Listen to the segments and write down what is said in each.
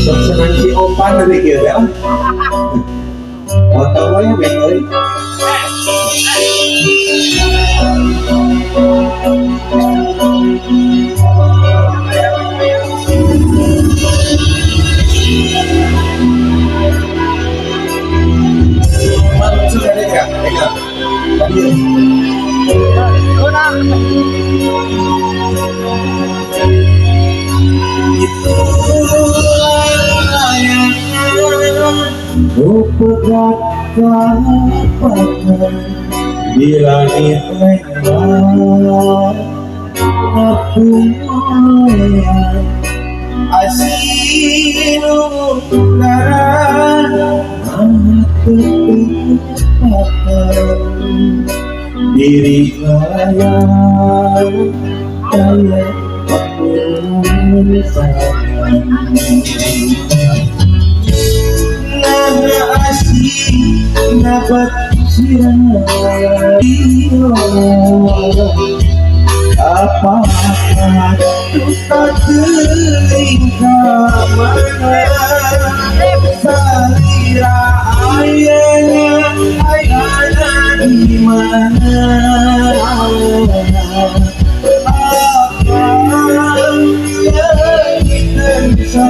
senang si opan dari gitu ya. Tahu ya betul. Sudah ada tidak? Enggak. Tadi. Di langit merah aku melihat asinu darah aku diri kaya kaya naga asih dapat apakah duka teringkap salira ayana di mana apa yang kita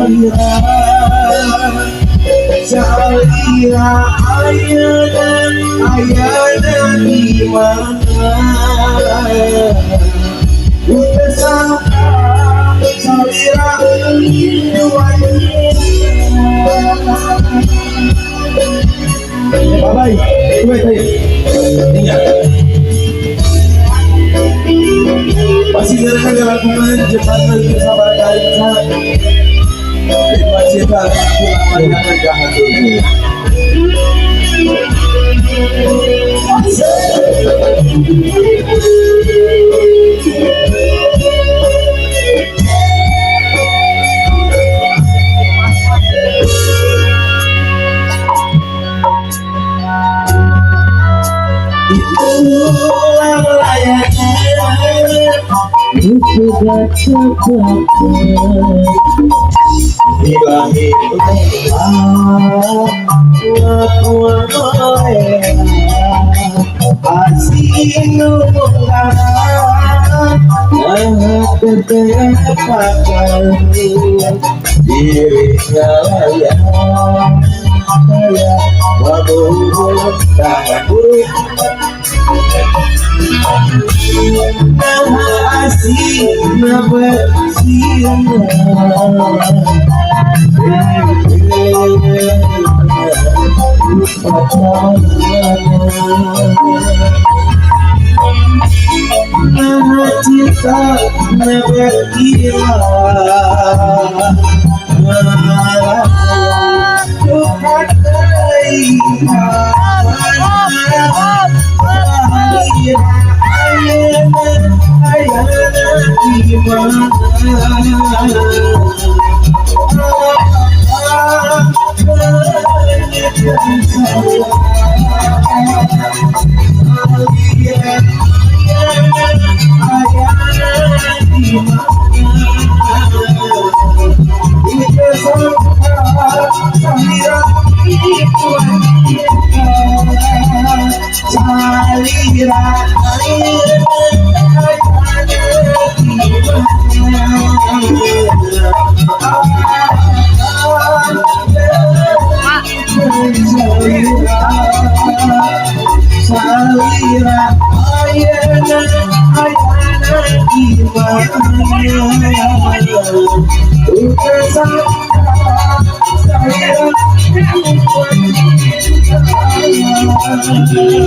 salira ayana di mana udah sampai salira bye bye masih dengarkan laguan cepat lagi sabar kali masih tak jangan jahat dulu. Di langit asinu diri kaya waduh tangan nama asih nama cinta